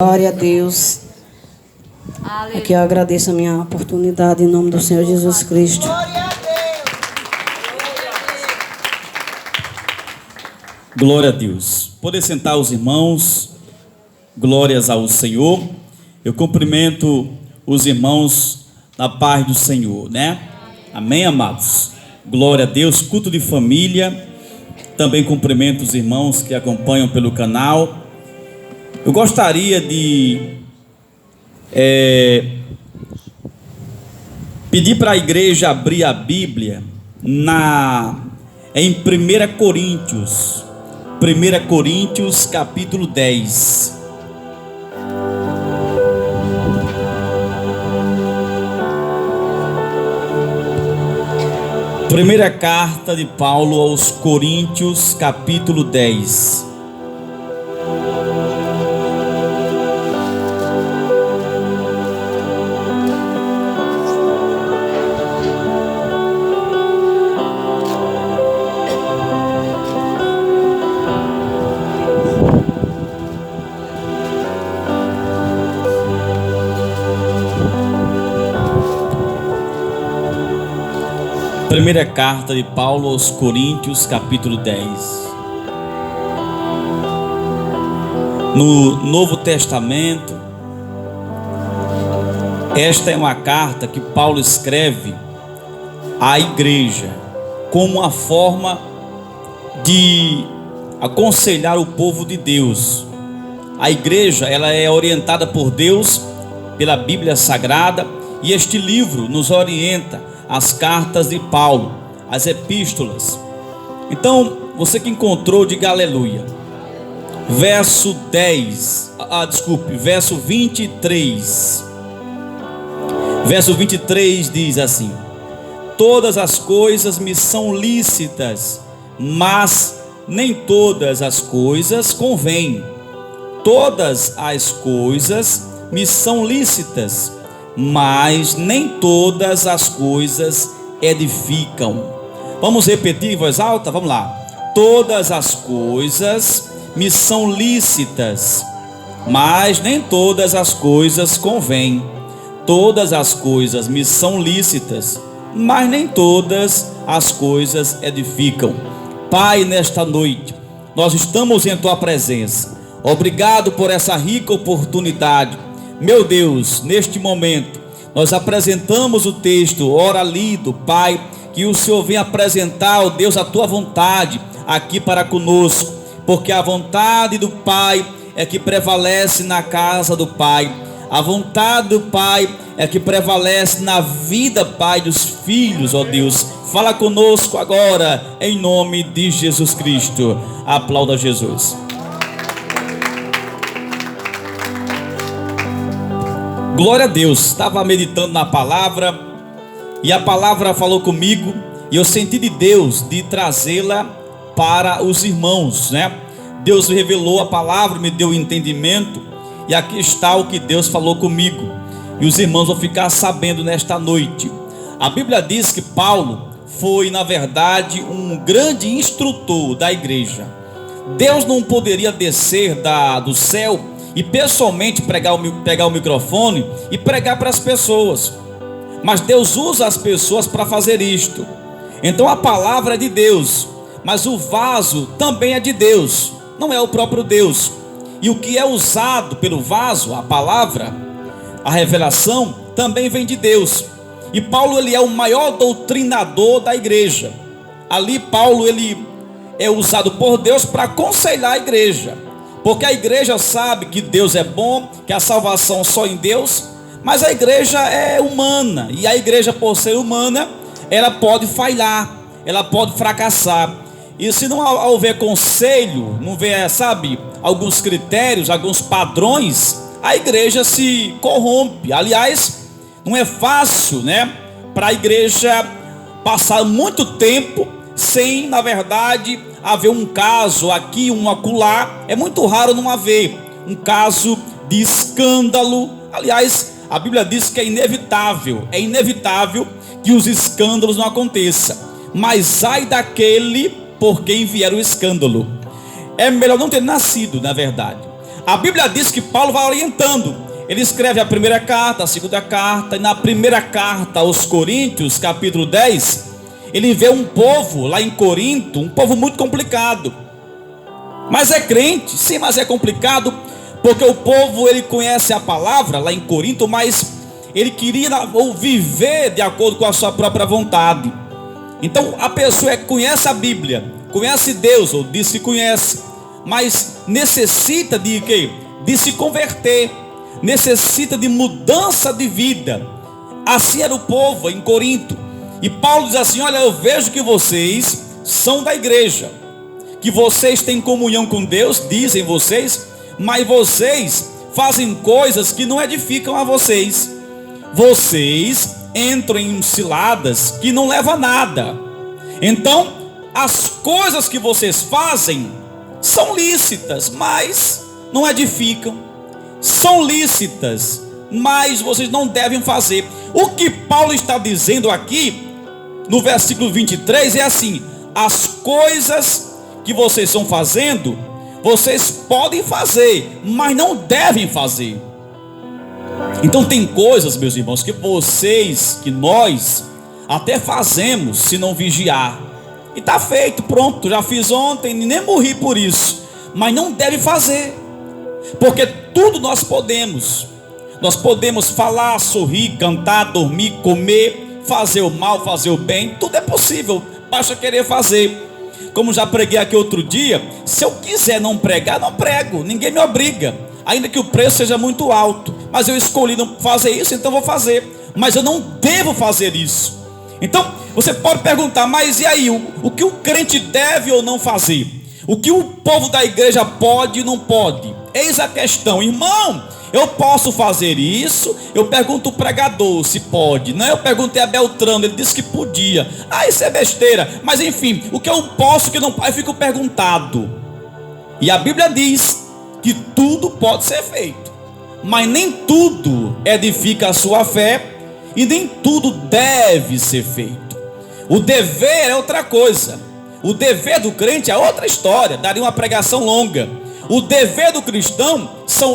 Glória a Deus. Aqui eu agradeço a minha oportunidade em nome do Senhor Jesus Cristo. Glória a Deus. Poder sentar os irmãos, glórias ao Senhor. Eu cumprimento os irmãos na paz do Senhor, né? Amém, amados? Glória a Deus, culto de família. Também cumprimento os irmãos que acompanham pelo canal. Eu gostaria de pedir para a igreja abrir a Bíblia em 1 Coríntios. 1 Coríntios capítulo 10. Primeira carta de Paulo aos Coríntios, capítulo 10. Primeira carta de Paulo aos Coríntios, capítulo 10. No Novo Testamento, esta é uma carta que Paulo escreve à igreja, como uma forma de aconselhar o povo de Deus. A igreja, ela é orientada por Deus, pela Bíblia Sagrada, e este livro nos orienta as cartas de Paulo, as epístolas. Então, você que encontrou, diga aleluia. Verso 23. Verso 23 diz assim: todas as coisas me são lícitas, mas nem todas as coisas convêm. Todas as coisas me são lícitas, mas nem todas as coisas edificam. Vamos repetir em voz alta? Vamos lá. Todas as coisas me são lícitas, mas nem todas as coisas convêm. Todas as coisas me são lícitas, mas nem todas as coisas edificam. Pai, nesta noite, nós estamos em Tua presença. Obrigado por essa rica oportunidade. Meu Deus, neste momento, nós apresentamos o texto, ora lido, Pai, que o Senhor venha apresentar, ó Deus, a Tua vontade aqui para conosco, porque a vontade do Pai é que prevalece na casa do Pai, a vontade do Pai é que prevalece na vida, Pai, dos filhos, ó Deus. Fala conosco agora, em nome de Jesus Cristo. Aplauda Jesus. Glória a Deus. Estava meditando na palavra e a palavra falou comigo e eu senti de Deus de trazê-la para os irmãos, né? Deus revelou a palavra, me deu entendimento e aqui está o que Deus falou comigo e os irmãos vão ficar sabendo nesta noite. A Bíblia diz que Paulo foi, na verdade, um grande instrutor da igreja. Deus não poderia descer do céu e pessoalmente pegar o microfone e pregar para as pessoas, mas Deus usa as pessoas para fazer isto. Então a palavra é de Deus, mas o vaso também é de Deus, não é o próprio Deus. E o que é usado pelo vaso, a palavra, a revelação, também vem de Deus. E Paulo, ele é o maior doutrinador da igreja. Ali Paulo, ele é usado por Deus para aconselhar a igreja, porque a igreja sabe que Deus é bom, que a salvação só em Deus, mas a igreja é humana, e a igreja, por ser humana, ela pode falhar, ela pode fracassar, e se não houver conselho, não houver, alguns critérios, alguns padrões, a igreja se corrompe. Aliás, não é fácil, né, para a igreja passar muito tempo sem, na verdade, haver um caso aqui, um acolá. É muito raro não haver um caso de escândalo. Aliás, a Bíblia diz que é inevitável que os escândalos não aconteçam, mas ai daquele por quem vier o escândalo. É melhor não ter nascido, na verdade. a Bíblia diz que Paulo vai orientando. Ele escreve a primeira carta, a segunda carta, e na primeira carta aos Coríntios, capítulo 10, ele vê um povo lá em Corinto, um povo muito complicado. Mas é crente, sim, mas é complicado, porque o povo, ele conhece a palavra lá em Corinto, mas ele queria viver de acordo com a sua própria vontade. Então a pessoa conhece a Bíblia, conhece Deus, ou diz que conhece, mas necessita de quê? De se converter, necessita de mudança de vida. Assim era o povo em Corinto. E Paulo diz assim: olha, eu vejo que vocês são da igreja, que vocês têm comunhão com Deus, dizem vocês, mas vocês fazem coisas que não edificam a vocês. Vocês entram em ciladas que não levam a nada. Então, as coisas que vocês fazem são lícitas, mas não edificam. São lícitas, mas vocês não devem fazer. O que Paulo está dizendo aqui, no versículo 23, é assim: as coisas que vocês estão fazendo, vocês podem fazer, mas não devem fazer. Então tem coisas, meus irmãos, que nós até fazemos se não vigiar. E está feito, pronto, já fiz ontem, nem morri por isso. Mas não deve fazer, porque tudo nós podemos. Nós podemos falar, sorrir, cantar, dormir, comer, fazer o mal, fazer o bem. Tudo é possível, basta querer fazer. Como já preguei aqui outro dia, se eu quiser não pregar, não prego, ninguém me obriga, ainda que o preço seja muito alto. Mas eu escolhi não fazer isso, então vou fazer. Mas eu não devo fazer isso. Então você pode perguntar: mas e aí, o que o crente deve ou não fazer? O que o povo da igreja pode e não pode? Eis a questão, irmão. Eu posso fazer isso? Eu pergunto o pregador se pode. Não, eu perguntei a Beltrano, ele disse que podia. Isso é besteira. Mas enfim, o que eu posso, o que não posso, eu fico perguntado. E a Bíblia diz que tudo pode ser feito, mas nem tudo edifica a sua fé, e nem tudo deve ser feito. O dever é outra coisa. O dever do crente é outra história, daria uma pregação longa. O dever do cristão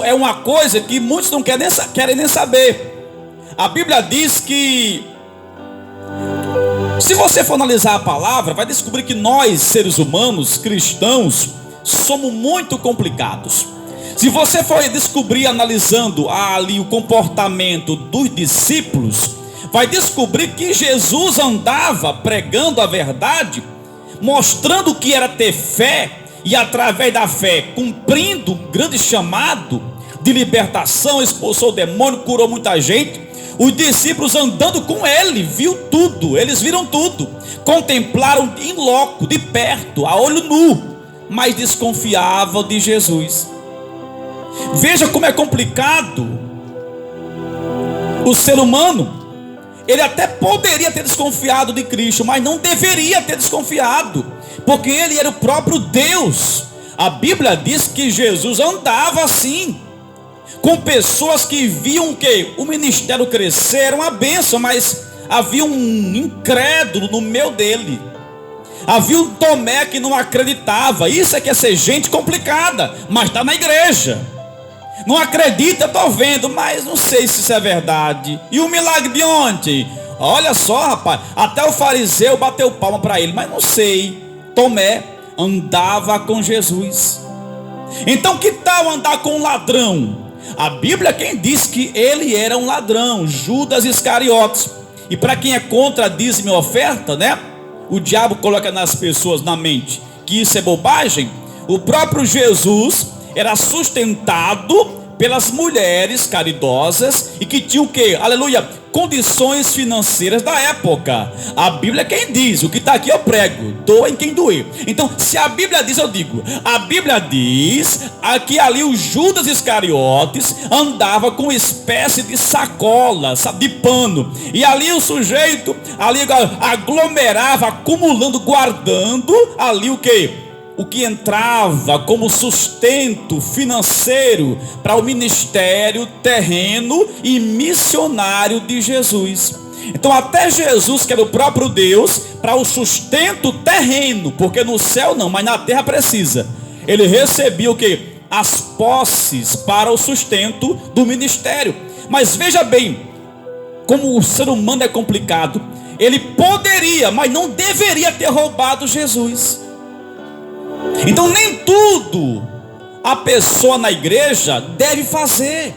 é uma coisa que muitos não querem nem saber. A Bíblia diz que, se você for analisar a palavra, vai descobrir que nós, seres humanos, cristãos, somos muito complicados. Se você for descobrir analisando ali o comportamento dos discípulos, vai descobrir que Jesus andava pregando a verdade, mostrando o que era ter fé, e através da fé cumprindo um grande chamado de libertação, expulsou o demônio, curou muita gente. Os discípulos andando com ele, viu tudo, eles viram tudo, contemplaram em loco, de perto, a olho nu, mas desconfiavam de Jesus. Veja como é complicado o ser humano. Ele até poderia ter desconfiado de Cristo, mas não deveria ter desconfiado, porque ele era o próprio Deus. A Bíblia diz que Jesus andava assim, com pessoas que viam que o ministério crescer era uma bênção, mas havia um incrédulo no meio dele. Havia um Tomé que não acreditava. Isso é que é ser gente complicada, mas está na igreja. Não acredita, estou vendo, mas não sei se isso é verdade. E o milagre de ontem? Olha só, rapaz, até o fariseu bateu palma para ele, mas não sei. Tomé andava com Jesus. Então que tal andar com um ladrão? A Bíblia quem diz que ele era um ladrão, Judas Iscariotes. E para quem é contra dízimo e oferta, né? O diabo coloca nas pessoas na mente que isso é bobagem. O próprio Jesus era sustentado pelas mulheres caridosas e que tinham o quê? Aleluia, condições financeiras da época. A Bíblia quem diz, o que está aqui eu prego, doa em quem doer. Então se a Bíblia diz, eu digo, a Bíblia diz que ali o Judas Iscariotes andava com uma espécie de sacola, sabe, de pano, e ali o sujeito ali aglomerava, acumulando, guardando ali o que? O que entrava como sustento financeiro para o ministério terreno e missionário de Jesus. Então até Jesus, que era o próprio Deus, para o sustento terreno, porque no céu não, mas na terra precisa, ele recebia o que? as posses para o sustento do ministério. Mas veja bem, como o ser humano é complicado. Ele poderia, mas não deveria ter roubado Jesus. Então nem tudo a pessoa na igreja deve fazer.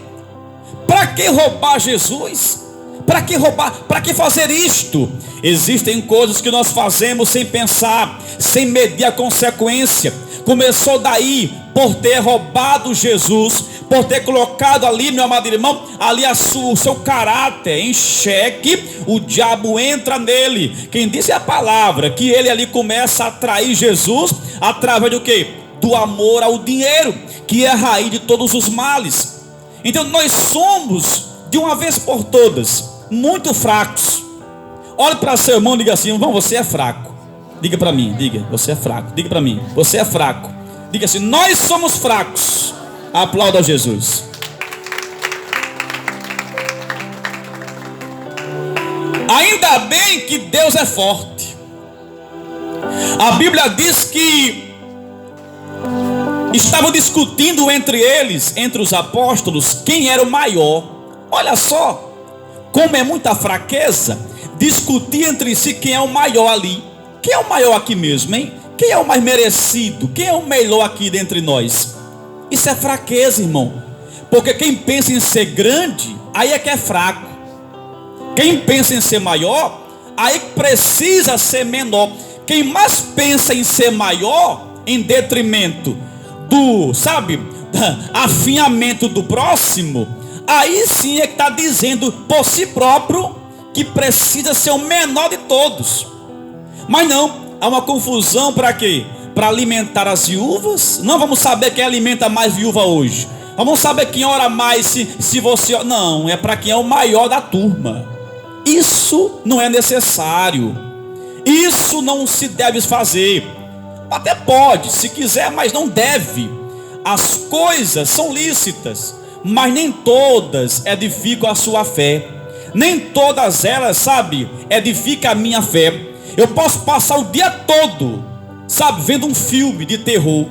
Para que roubar Jesus? Para que roubar? Para que fazer isto? Existem coisas que nós fazemos sem pensar, sem medir a consequência. Começou daí, por ter roubado Jesus, por ter colocado ali, meu amado irmão, ali o seu caráter em xeque. O diabo entra nele. Quem disse a palavra que ele ali começa a atrair Jesus através do quê? Do amor ao dinheiro, que é a raiz de todos os males. Então nós somos, de uma vez por todas, muito fracos. Olhe para seu irmão e diga assim: irmão, você é fraco. Diga para mim, diga, você é fraco. Diga para mim, você é fraco. Diga assim: nós somos fracos. Aplauda Jesus. Ainda bem que Deus é forte. A Bíblia diz que estavam discutindo entre eles, entre os apóstolos, quem era o maior. Olha só, como é muita fraqueza discutir entre si quem é o maior ali. Quem é o maior aqui mesmo, hein? Quem é o mais merecido? Quem é o melhor aqui dentre nós? Isso é fraqueza, irmão. Porque quem pensa em ser grande, aí é que é fraco. Quem pensa em ser maior, aí precisa ser menor. Quem mais pensa em ser maior, em detrimento do, afinhamento do próximo, aí sim é que está dizendo por si próprio que precisa ser o menor de todos. Mas não, há uma confusão para quê? Para alimentar as viúvas? Não vamos saber quem alimenta mais viúva hoje. Vamos saber quem ora mais se você... Não, é para quem é o maior da turma. Isso não é necessário. Isso não se deve fazer. Até pode, se quiser, mas não deve. As coisas são lícitas, mas nem todas edificam a sua fé. Nem todas elas, edificam a minha fé. Eu posso passar o dia todo, vendo um filme de terror.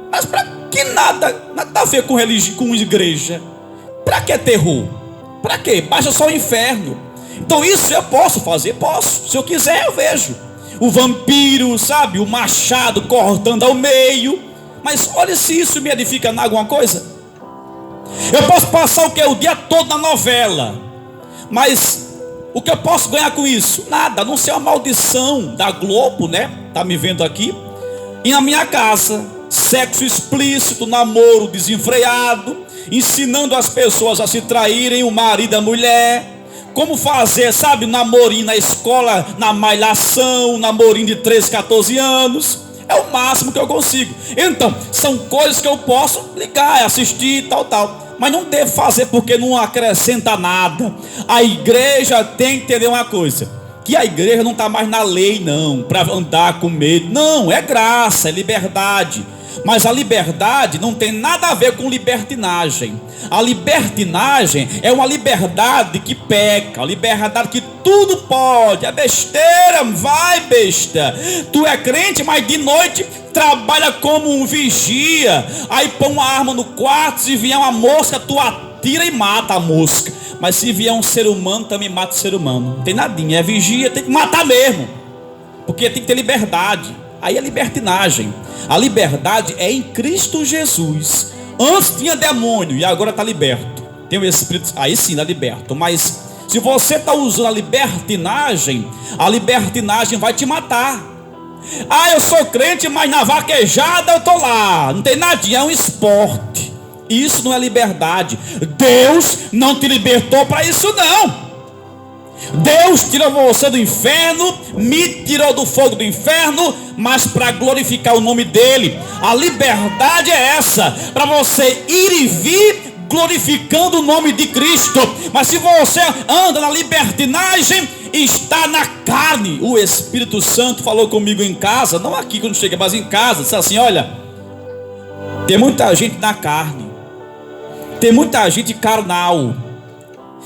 Mas para que nada a ver com religião, com igreja? Para que terror? Para quê? Baixa só o inferno. Então isso eu posso fazer? Posso. Se eu quiser, eu vejo. O vampiro, o machado cortando ao meio. Mas olha se isso me edifica em alguma coisa. Eu posso passar o quê? O dia todo na novela. Mas o que eu posso ganhar com isso? Nada, a não ser uma maldição da Globo, né? Tá me vendo aqui? E na minha casa, sexo explícito, namoro desenfreado, ensinando as pessoas a se traírem, o marido e a mulher. Como fazer, namorinho na escola, na malhação, namorinho de 13, 14 anos. É o máximo que eu consigo. Então, são coisas que eu posso ligar, assistir, tal. Mas não devo fazer porque não acrescenta nada. A igreja tem que entender uma coisa: que a igreja não está mais na lei não, para andar com medo. Não, é graça, é liberdade. Mas a liberdade não tem nada a ver com libertinagem. A libertinagem é uma liberdade que peca, a liberdade que tudo pode. É besteira, vai besta. Tu é crente, mas de noite trabalha como um vigia. Aí põe uma arma no quarto, se vier uma mosca, tu atira e mata a mosca. Mas se vier um ser humano, também mata o ser humano. Não tem nadinha, é vigia, tem que matar mesmo. Porque tem que ter liberdade. Aí é libertinagem. A liberdade é em Cristo Jesus. Antes tinha demônio e agora está liberto. Tem o Espírito, aí sim está liberto. Mas se você está usando a libertinagem vai te matar. Eu sou crente, mas na vaquejada eu estou lá. Não tem nadinha, é um esporte. Isso não é liberdade. Deus não te libertou para isso não. Deus tirou você do inferno, me tirou do fogo do inferno, mas para glorificar o nome dele. A liberdade é essa, para você ir e vir glorificando o nome de Cristo. Mas se você anda na libertinagem, está na carne. O Espírito Santo falou comigo em casa, não aqui quando chega, mas em casa, disse assim: olha, tem muita gente na carne, tem muita gente carnal.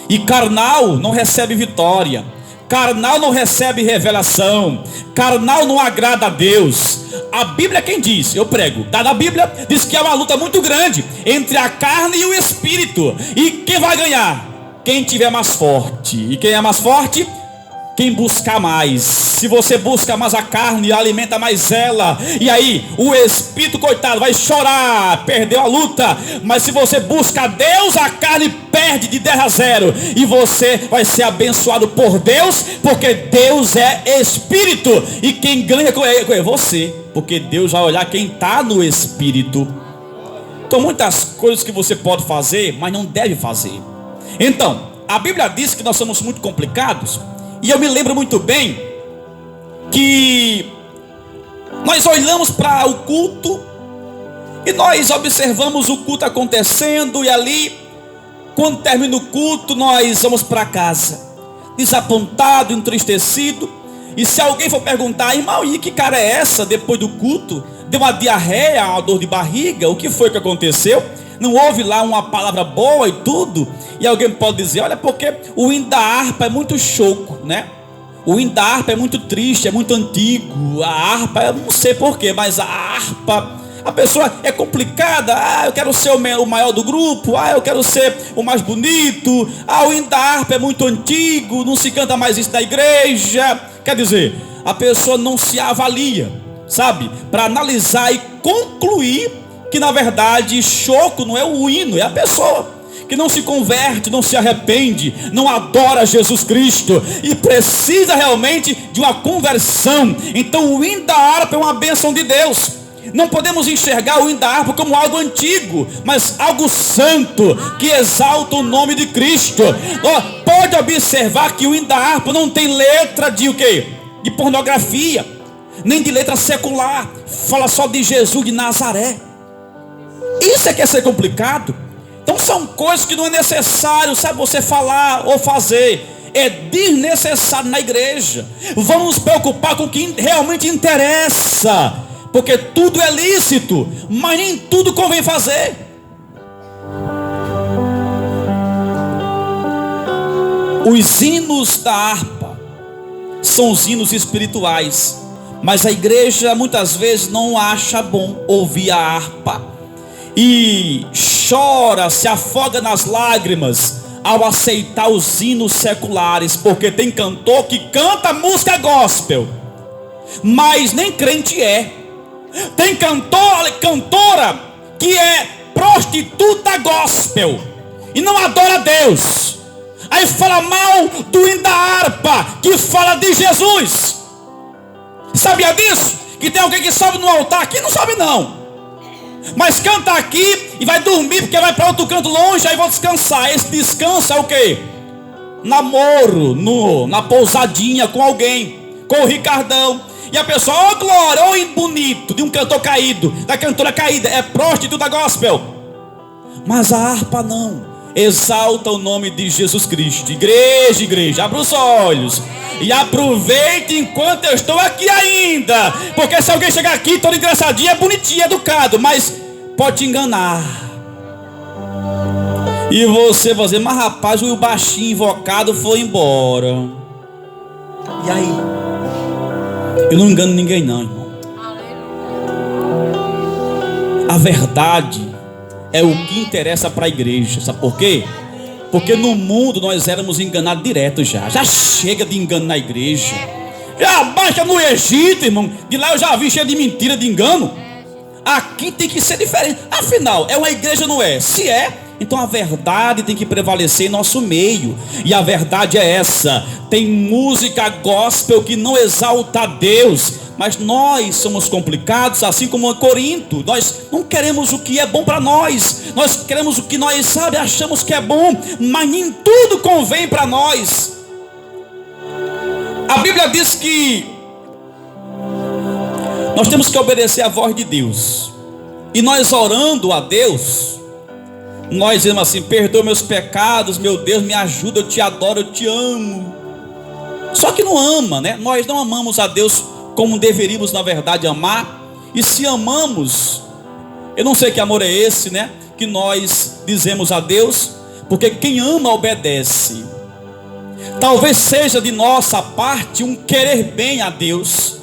E carnal não recebe vitória. Carnal não recebe revelação. Carnal não agrada a Deus. A Bíblia é quem diz, eu prego, tá na Bíblia, diz que há uma luta muito grande entre a carne e o espírito. E quem vai ganhar? Quem tiver mais forte. E quem é mais forte? Quem buscar mais. Se você busca mais a carne, alimenta mais ela, e aí o espírito, coitado, vai chorar, perdeu a luta. Mas se você busca a Deus, a carne perde de 10-0, e você vai ser abençoado por Deus, porque Deus é espírito, e quem ganha é você, porque Deus vai olhar quem está no espírito. Então muitas coisas que você pode fazer, mas não deve fazer. Então a Bíblia diz que nós somos muito complicados. E eu me lembro muito bem que nós olhamos para o culto e nós observamos o culto acontecendo, e ali, quando termina o culto, nós vamos para casa desapontado, entristecido. E se alguém for perguntar: irmão, e que cara é essa depois do culto? Deu uma diarreia, uma dor de barriga? O que foi que aconteceu? Não houve lá uma palavra boa e tudo? E alguém pode dizer: olha, porque o hino da harpa é muito choco, né? O hino da harpa é muito triste, é muito antigo. A harpa, eu não sei porquê, mas a harpa, a pessoa é complicada. Eu quero ser o maior do grupo. Eu quero ser o mais bonito. O hino da harpa é muito antigo, não se canta mais isso na igreja. Quer dizer, a pessoa não se avalia, sabe? Para analisar e concluir que na verdade choco não é o hino, é a pessoa que não se converte, não se arrepende, não adora Jesus Cristo e precisa realmente de uma conversão. Então o hino da harpa é uma bênção de Deus. Não podemos enxergar o hino da harpa como algo antigo, mas algo santo, que exalta o nome de Cristo. Pode observar que o hino da harpa não tem letra de o quê? De pornografia, nem de letra secular. Fala só de Jesus de Nazaré. Isso é que é ser complicado. Então são coisas que não é necessário, sabe, você falar ou fazer. É desnecessário na igreja. Vamos nos preocupar com o que realmente interessa, porque tudo é lícito, mas nem tudo convém fazer. Os hinos da harpa são os hinos espirituais, mas a igreja muitas vezes não acha bom ouvir a harpa e chora, se afoga nas lágrimas ao aceitar os hinos seculares, porque tem cantor que canta música gospel, mas nem crente é. Tem cantora que é prostituta gospel e não adora Deus. Aí fala mal do hino da harpa, que fala de Jesus. Sabia disso? Que tem alguém que sobe no altar aqui? Não sobe não, mas canta aqui e vai dormir porque vai para outro canto longe, aí vou descansar. Esse descanso é o quê? Namoro, na pousadinha com alguém, com o Ricardão. E a pessoa, glória, bonito, de um cantor caído, da cantora caída, é prostituta gospel. Mas a harpa não, exalta o nome de Jesus Cristo. Igreja, abra os olhos e aproveite enquanto eu estou aqui ainda, porque se alguém chegar aqui todo engraçadinho, é bonitinho, educado, mas pode te enganar. E você vai dizer: mas rapaz, o baixinho invocado foi embora. E aí? Eu não engano ninguém não, irmão. A verdade é o que interessa para a igreja. Sabe por quê? Porque no mundo nós éramos enganados direto já chega de engano na igreja. Já baixa no Egito, irmão, de lá eu já vi cheio de mentira, de engano. Aqui tem que ser diferente. Afinal, é uma igreja, não é? Se é, então a verdade tem que prevalecer em nosso meio. E a verdade é essa: tem música gospel que não exalta a Deus. Mas nós somos complicados, assim como Corinto. Nós não queremos o que é bom para nós. Nós queremos o que nós, achamos que é bom, mas nem tudo convém para nós. A Bíblia diz que nós temos que obedecer à voz de Deus. E nós orando a Deus, nós dizemos assim: perdoa meus pecados, meu Deus, me ajuda, eu te adoro, eu te amo. Só que não ama, né? Nós não amamos a Deus como deveríamos na verdade amar. E se amamos, eu não sei que amor é esse, né, que nós dizemos a Deus, porque quem ama obedece. Talvez seja de nossa parte um querer bem a Deus.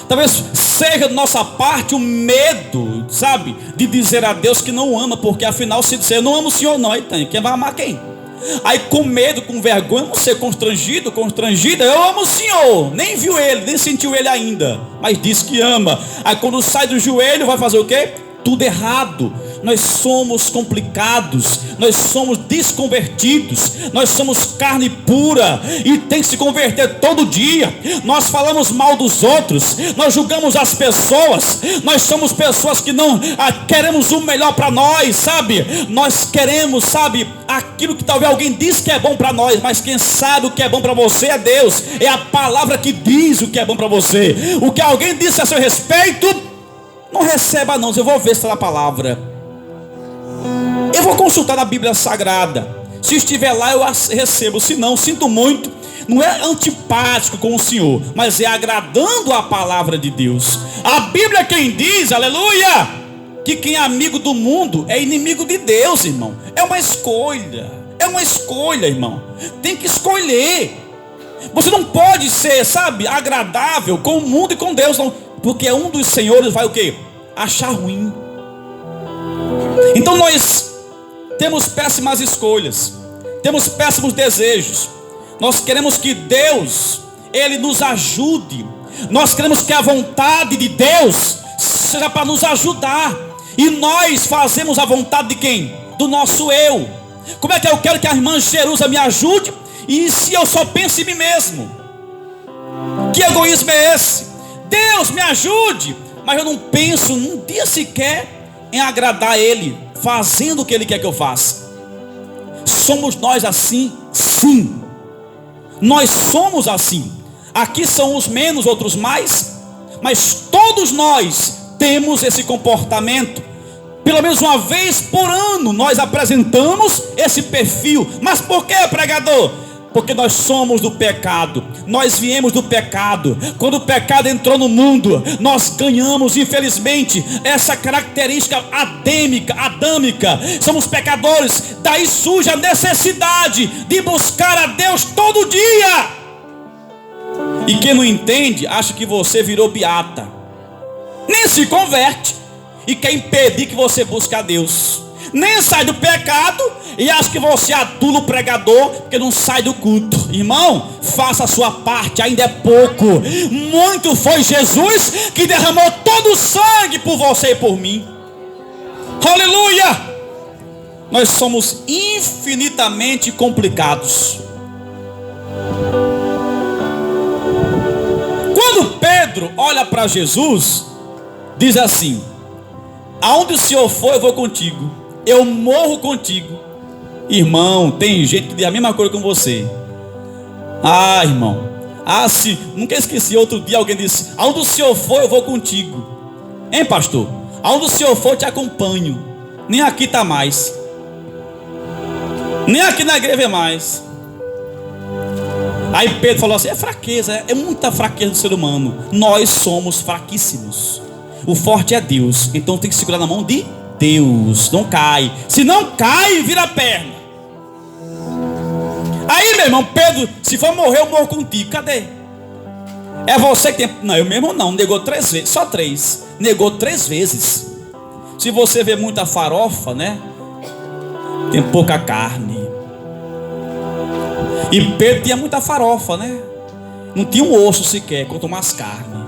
Talvez seja de nossa parte um medo, sabe, de dizer a Deus que não ama, porque afinal se dizer eu não amo o Senhor não, aí tem, quem vai amar quem? Aí com medo, com vergonha, não ser constrangida, eu amo o Senhor, nem viu Ele, nem sentiu Ele ainda, mas diz que ama. Aí quando sai do joelho vai fazer o quê? Tudo errado. Nós somos complicados, nós somos desconvertidos, nós somos carne pura e tem que se converter todo dia. Nós falamos mal dos outros, nós julgamos as pessoas, nós somos pessoas que não queremos o melhor para nós, sabe? Nós queremos, sabe, aquilo que talvez alguém diz que é bom para nós, mas quem sabe o que é bom para você é Deus, é a palavra que diz o que é bom para você. O que alguém disse a seu respeito, não receba não, eu vou ver se está na palavra. Eu vou consultar na Bíblia Sagrada. Se estiver lá eu recebo, se não, sinto muito. Não é antipático com o Senhor, mas é agradando a palavra de Deus. A Bíblia é quem diz, aleluia, que quem é amigo do mundo é inimigo de Deus, irmão. É uma escolha, irmão. Tem que escolher. Você não pode ser, sabe, agradável com o mundo e com Deus, não. Porque um dos senhores vai o quê? Achar ruim. Então nós temos péssimas escolhas, temos péssimos desejos. Nós queremos que Deus, Ele nos ajude. Nós queremos que a vontade de Deus seja para nos ajudar. E nós fazemos a vontade de quem? Do nosso eu. Como é que eu quero que a irmã Jerusa me ajude? E se eu só penso em mim mesmo? Que egoísmo é esse? Deus me ajude, mas eu não penso num dia sequer em agradar a Ele, fazendo o que Ele quer que eu faça. Somos nós assim? Sim. Nós somos assim. Aqui são uns menos, outros mais, mas todos nós temos esse comportamento. Pelo menos uma vez por ano nós apresentamos esse perfil. Mas por que, pregador? Porque nós somos do pecado, nós viemos do pecado. Quando o pecado entrou no mundo, nós ganhamos, infelizmente, essa característica adâmica. Somos pecadores, daí surge a necessidade de buscar a Deus todo dia. E quem não entende, acha que você virou beata, nem se converte e quer impedir que você busque a Deus. Nem sai do pecado e acha que você adula o pregador porque não sai do culto. Irmão, faça a sua parte, ainda é pouco. Muito foi Jesus que derramou todo o sangue por você e por mim. Aleluia! Nós somos infinitamente complicados. Quando Pedro olha para Jesus, diz assim: aonde o Senhor for, eu vou contigo. Eu morro contigo. Irmão, tem gente que diz a mesma coisa com você. Ah, irmão. Ah, sim. Nunca esqueci, outro dia alguém disse: aonde o Senhor for, eu vou contigo. Hein, pastor? Aonde o Senhor for, eu te acompanho. Nem aqui está mais. Nem aqui na igreja é mais. Aí Pedro falou assim: é fraqueza, é muita fraqueza do ser humano. Nós somos fraquíssimos. O forte é Deus. Então tem que segurar na mão de Deus, não cai. Se não cai, vira a perna. Aí, meu irmão, Pedro, se for morrer, eu morro contigo. Cadê? É você que tem. Não, eu mesmo não. Negou 3 vezes, só 3. Negou 3 vezes. Se você vê muita farofa, né? Tem pouca carne. E Pedro tinha muita farofa, né? Não tinha um osso sequer, quanto mais carne.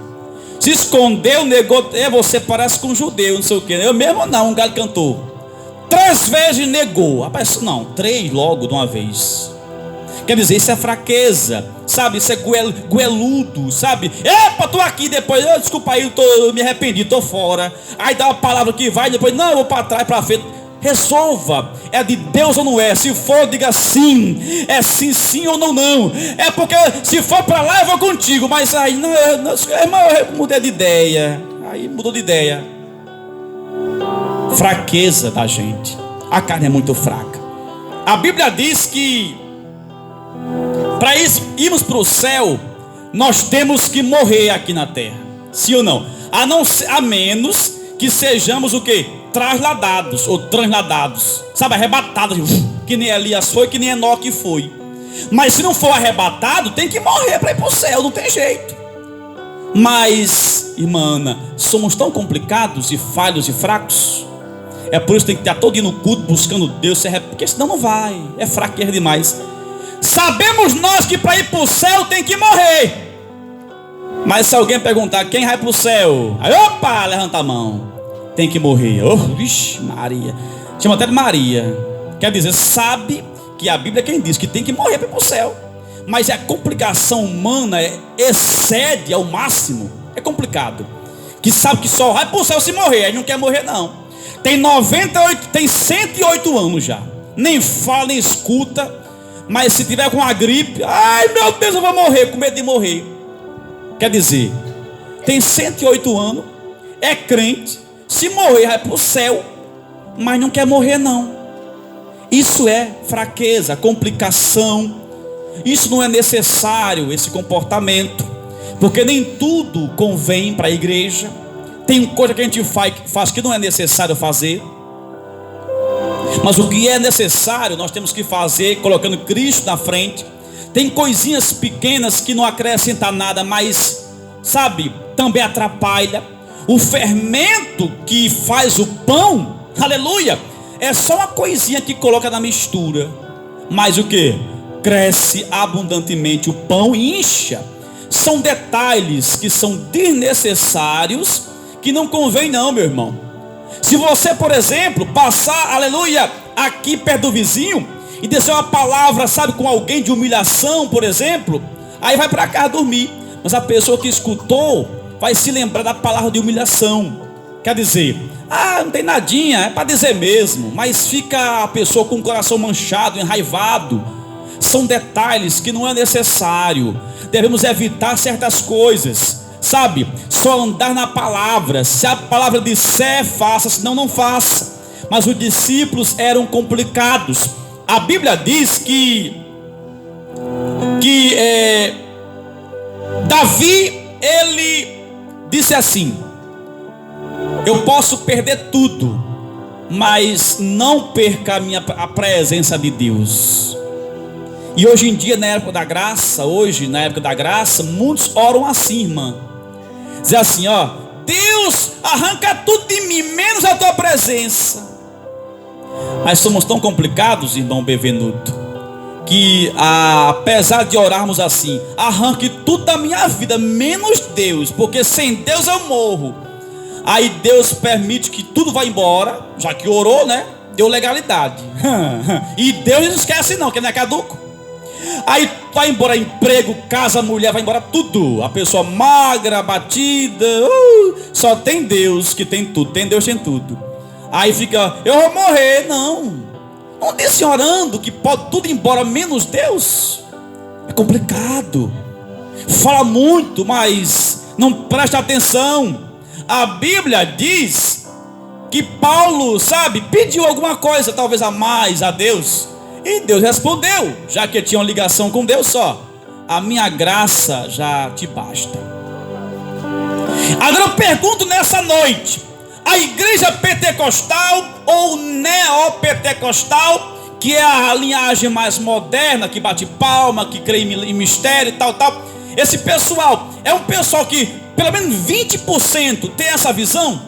Se escondeu, negou. Você parece com um judeu, não sei o que. Eu mesmo não, um galho cantor. 3 vezes negou. Rapaz, não, 3 logo de uma vez. Quer dizer, isso é fraqueza, sabe? Isso é goeludo, sabe? Epa, tô aqui, depois, desculpa aí, eu me arrependi, tô fora. Aí dá uma palavra que vai, depois, não, eu vou para trás, para frente. Resolva, é de Deus ou não é? Se for, diga sim. É sim, sim ou não, não. É porque se for para lá eu vou contigo. Mas aí, não, eu mudei de ideia. Aí mudou de ideia. Fraqueza da gente. A carne é muito fraca. A Bíblia diz que para irmos para o céu, nós temos que morrer aqui na terra. Sim ou não? A menos que sejamos o quê? Trasladados ou transladados, sabe, arrebatados, que nem Elias foi, que nem Enoque foi. Mas se não for arrebatado, tem que morrer para ir para o céu, não tem jeito. Mas, irmã Ana, somos tão complicados e falhos e fracos. É por isso que tem que estar todo dia no culto buscando Deus, porque senão não vai, é fraqueza demais. Sabemos nós que para ir para o céu tem que morrer. Mas se alguém perguntar quem vai para o céu, aí opa, levanta a mão. Tem que morrer. Oh, vixe, Maria. Chama até de Maria. Quer dizer, sabe que a Bíblia é quem diz que tem que morrer para ir para o céu. Mas a complicação humana excede ao máximo. É complicado. Que sabe que só vai para o céu se morrer. Aí não quer morrer não. Tem 108 anos já. Nem fala, nem escuta. Mas se tiver com uma gripe, ai meu Deus, eu vou morrer, com medo de morrer. Quer dizer, tem 108 anos, é crente, se morrer vai para o céu, mas não quer morrer não. Isso é fraqueza, complicação. Isso não é necessário, esse comportamento, porque nem tudo convém para a igreja. Tem coisa que a gente faz que não é necessário fazer. Mas o que é necessário nós temos que fazer colocando Cristo na frente. Tem coisinhas pequenas que não acrescentam nada, mas, sabe, também atrapalha. O fermento que faz o pão, aleluia, é só uma coisinha que coloca na mistura. Mas o que? Cresce abundantemente o pão e incha. São detalhes que são desnecessários, que não convém não, meu irmão. Se você, por exemplo, passar, aleluia, aqui perto do vizinho e dizer uma palavra, sabe, com alguém de humilhação, por exemplo, aí vai para casa dormir. Mas a pessoa que escutou vai se lembrar da palavra de humilhação. Quer dizer, não tem nadinha, é para dizer mesmo. Mas fica a pessoa com o coração manchado, enraivado. São detalhes que não é necessário. Devemos evitar certas coisas, sabe? Só andar na palavra. Se a palavra disser, faça, senão não faça. Mas os discípulos eram complicados. A Bíblia diz que Davi, ele disse assim: eu posso perder tudo, mas não perca a presença de Deus. E hoje em dia, na época da graça, muitos oram assim, irmã. Diz assim, ó: Deus, arranca tudo de mim, menos a tua presença. Mas somos tão complicados, irmão Bevenuto, que apesar de orarmos assim, arranque tudo da minha vida, menos Deus, porque sem Deus eu morro. Aí Deus permite que tudo vá embora, já que orou, né? Deu legalidade. E Deus não esquece não, que não é caduco. Aí vai embora emprego, casa, mulher, vai embora tudo. A pessoa magra, batida, só tem Deus que tem tudo. Tem Deus, tem tudo. Aí fica, eu vou morrer. Não disse orando que pode tudo ir embora menos Deus. É complicado. Fala muito, mas não presta atenção. A Bíblia diz que Paulo, sabe, pediu alguma coisa, talvez a mais a Deus, e Deus respondeu, já que tinha uma ligação com Deus só: a minha graça já te basta. Agora eu pergunto nessa noite: a igreja pentecostal ou neopentecostal, que é a linhagem mais moderna, que bate palma, que crê em mistério e tal, esse pessoal é um pessoal que pelo menos 20% tem essa visão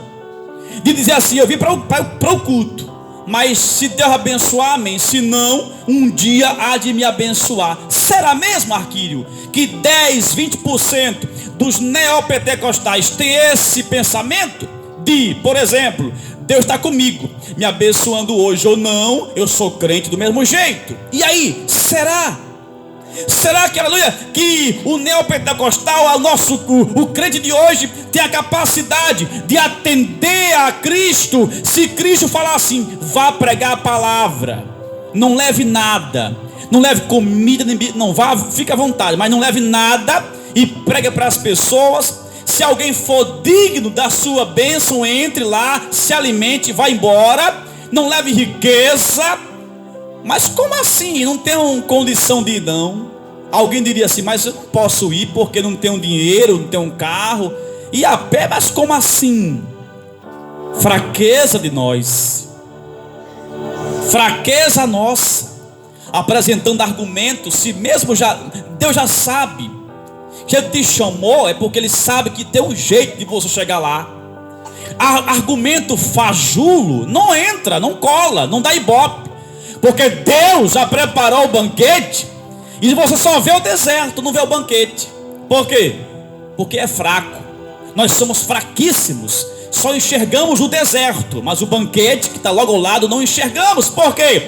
de dizer assim: eu vim para o culto, mas se Deus abençoar, amém, se não, um dia há de me abençoar. Será mesmo, Arquírio, que 10, 20% dos neopentecostais tem esse pensamento de, por exemplo, Deus está comigo, me abençoando hoje ou não, eu sou crente do mesmo jeito? E aí, será que, aleluia, que o neopentecostal, o crente de hoje, tem a capacidade de atender a Cristo? Se Cristo falar assim: vá pregar a palavra, não leve nada, não leve comida, não vá, fica à vontade, mas não leve nada e pregue para as pessoas. Se alguém for digno da sua bênção, entre lá, se alimente, vá embora, não leve riqueza. Mas como assim? Não tenho condição de ir, não. Alguém diria assim: mas eu não posso ir porque não tenho dinheiro, não tenho um carro, e a pé. Mas como assim? Fraqueza de nós, fraqueza nossa. apresentando argumentos, se mesmo Deus já sabe que Ele te chamou, é porque Ele sabe que tem um jeito de você chegar lá. Argumento fajulo não entra, não cola, não dá ibope, porque Deus já preparou o banquete e você só vê o deserto, não vê o banquete. Por quê? Porque é fraco. Nós somos fraquíssimos, só enxergamos o deserto, mas o banquete que está logo ao lado não enxergamos. Por quê?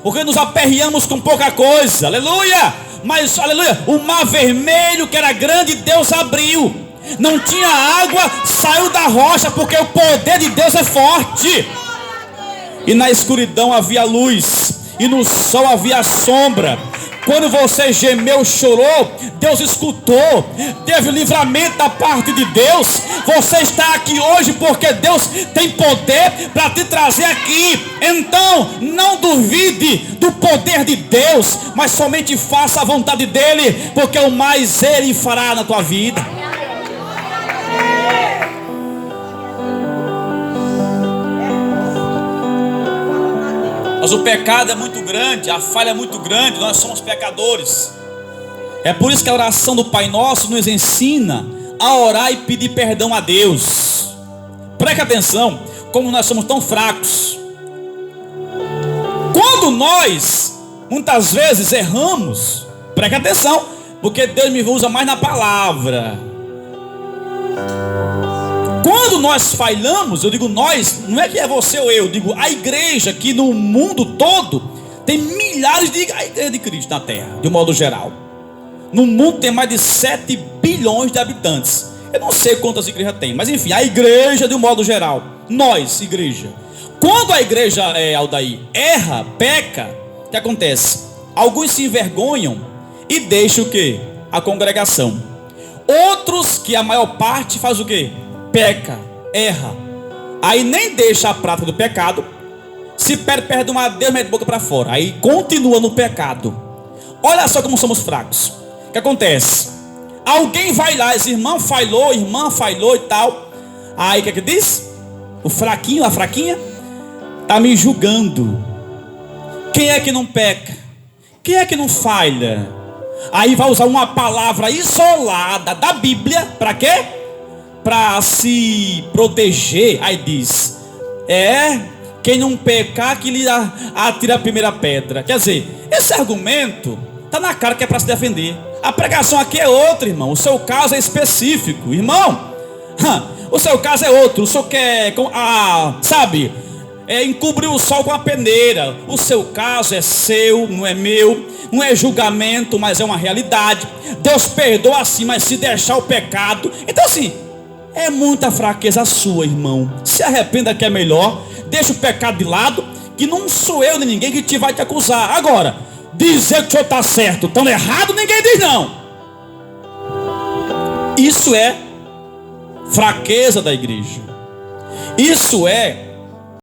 Porque nos aperreamos com pouca coisa, aleluia. Mas, aleluia, o mar vermelho que era grande, Deus abriu. Não tinha água, saiu da rocha, porque o poder de Deus é forte. E na escuridão havia luz, e no sol havia sombra. Quando você gemeu, chorou, Deus escutou, teve o livramento da parte de Deus. Você está aqui hoje porque Deus tem poder para te trazer aqui. Então não duvide do poder de Deus, mas somente faça a vontade dEle, porque o mais Ele fará na tua vida. Mas o pecado é muito grande, a falha é muito grande, nós somos pecadores. É por isso que a oração do Pai Nosso nos ensina a orar e pedir perdão a Deus. Preste atenção, como nós somos tão fracos. Quando nós, muitas vezes, erramos, preste atenção, porque Deus me usa mais na palavra. Quando nós falhamos, eu digo nós, não é que é você ou eu digo a igreja, que no mundo todo tem milhares de igrejas de Cristo na terra, de um modo geral. No mundo tem mais de 7 bilhões de habitantes. Eu não sei quantas igrejas tem, mas enfim, a igreja de um modo geral. Nós, igreja. Quando a igreja, Aldair, erra, peca, o que acontece? Alguns se envergonham e deixam o quê? A congregação. Outros, que a maior parte faz o quê? Peca, erra, aí nem deixa a prática do pecado, se perde perdão a Deus, mete a boca para fora, aí continua no pecado. Olha só como somos fracos. O que acontece? Alguém vai lá, esse irmão falhou, irmã falhou e tal. Aí o que diz? O fraquinho, a fraquinha, está me julgando. Quem é que não peca? Quem é que não falha? Aí vai usar uma palavra isolada da Bíblia, para quê? Para se proteger. Aí diz: quem não pecar, que lhe atira a primeira pedra. Quer dizer, esse argumento está na cara que é para se defender. A pregação aqui é outra, irmão. O seu caso é específico, irmão. O seu caso é outro. O senhor quer, encobrir o sol com a peneira. O seu caso é seu, não é meu. Não é julgamento, mas é uma realidade. Deus perdoa assim, mas se deixar o pecado. Então assim, é muita fraqueza sua, irmão. Se arrependa que é melhor. Deixa o pecado de lado, que não sou eu nem ninguém que vai te acusar. Agora, dizer que o senhor está certo, estando errado, ninguém diz não. Isso é fraqueza da igreja. Isso é